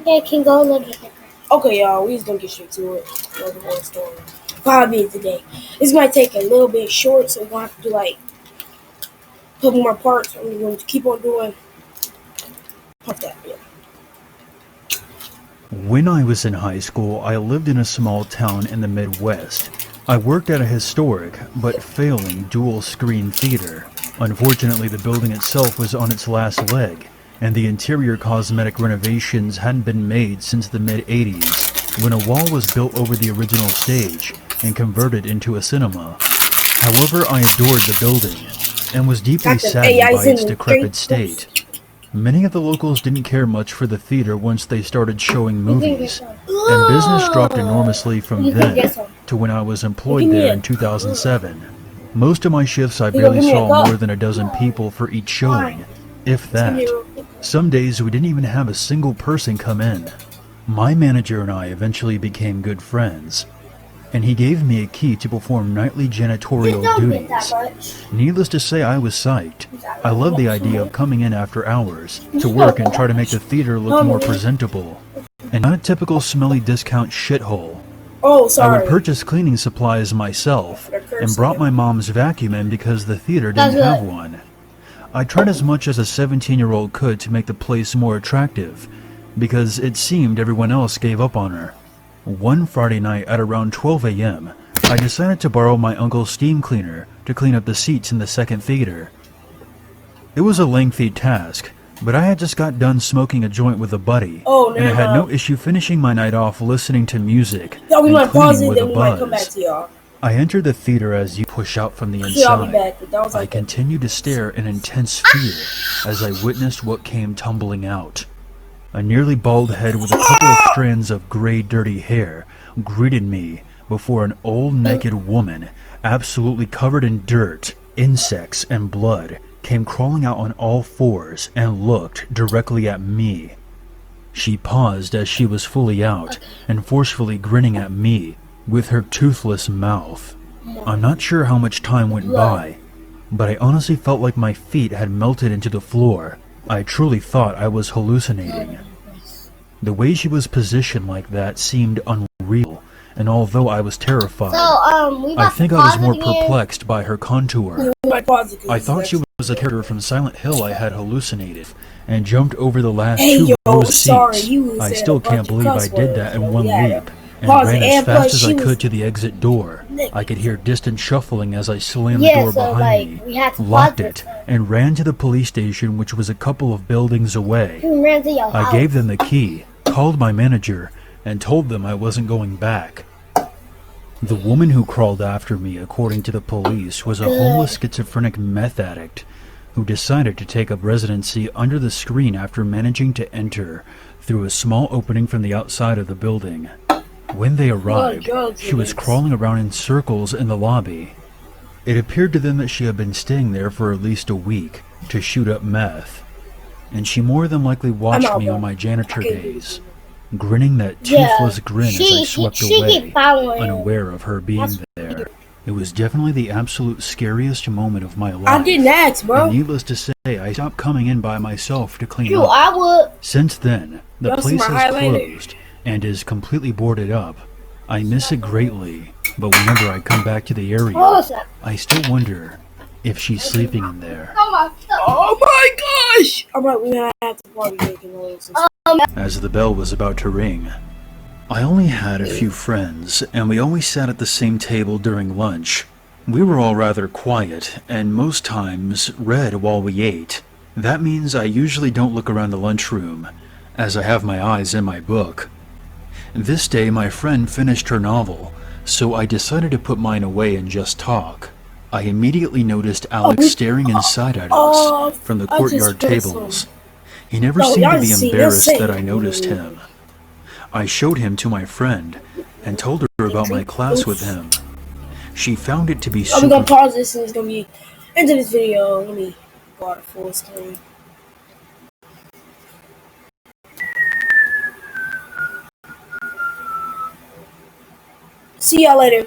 Yeah, can go a little bit different. Okay, y'all, we just gonna get straight to it. Another one story. 5 minutes today. This might take a little bit short, so we're gonna have to do like a couple more parts. I'm going to keep on doing. Pop that, yeah. When I was in high school, I lived in a small town in the Midwest. I worked at a historic, but failing dual-screen theater. Unfortunately, the building itself was on its last leg, and the interior cosmetic renovations hadn't been made since the mid-80s, when a wall was built over the original stage and converted into a cinema. However, I adored the building, and was deeply saddened by its decrepit state. Many of the locals didn't care much for the theater once they started showing movies, and business dropped enormously from then to when I was employed there in 2007. Most of my shifts I barely saw more than a dozen people for each showing, if that. Some days we didn't even have a single person come in. My manager and I eventually became good friends, and he gave me a key to perform nightly janitorial duties. Needless to say, I was psyched. I loved the idea of coming in after hours to work and try to make the theater look more presentable, and not a typical smelly discount shithole. I would purchase cleaning supplies myself, and brought my mom's vacuum in because the theater didn't have one. I tried as much as a 17-year-old could to make the place more attractive, because it seemed everyone else gave up on her. One Friday night at around 12 a.m., I decided to borrow my uncle's steam cleaner to clean up the seats in the second theater. It was a lengthy task, but I had just got done smoking a joint with a buddy, and I had no issue finishing my night off listening to music and cleaning with a buzz. I entered the theater as you push out from the inside. I continued to stare in intense fear as I witnessed what came tumbling out. A nearly bald head with a couple of strands of gray dirty hair greeted me before an old naked woman, absolutely covered in dirt, insects, and blood, came crawling out on all fours and looked directly at me. She paused as she was fully out and forcefully grinning at me with her toothless mouth. I'm not sure how much time went by, but I honestly felt like my feet had melted into the floor. I truly thought I was hallucinating. The way she was positioned like that seemed unreal, and although I was terrified, I think I was more perplexed by her contour. I thought she was a character from Silent Hill I had hallucinated, and jumped over the last two rows of seats. I still can't believe I did that in one leap, and ran as fast as I could to the exit door. I could hear distant shuffling as I slammed the door behind me, locked it, and ran to the police station, which was a couple of buildings away. I gave them the key, called my manager, and told them I wasn't going back. The woman who crawled after me, according to the police, was a homeless schizophrenic meth addict who decided to take up residency under the screen after managing to enter through a small opening from the outside of the building. When they arrived, she was crawling around in circles in the lobby. It appeared to them that she had been staying there for at least a week to shoot up meth, and she more than likely watched me on my janitor days, grinning that toothless grin as I swept away, unaware of her being there. It was definitely the absolute scariest moment of my life. I didn't ask, bro. And needless to say, I stopped coming in by myself to clean up. Since then, the place has closed and is completely boarded up. I miss it greatly, but whenever I come back to the area, I still wonder if she's sleeping in there. Oh my gosh! Alright, we're gonna have to party making noise. As the bell was about to ring, I only had a few friends, and we always sat at the same table during lunch. We were all rather quiet, and most times read while we ate. That means I usually don't look around the lunchroom, as I have my eyes in my book. This day my friend finished her novel, so I decided to put mine away and just talk. I immediately noticed Alex staring inside at us from the courtyard tables. He never seemed to be embarrassed that I noticed him. I showed him to my friend and told her about my class with him. She found it to be super... I'm gonna pause this and it's gonna be into this video. Let me go out of full screen. See y'all later.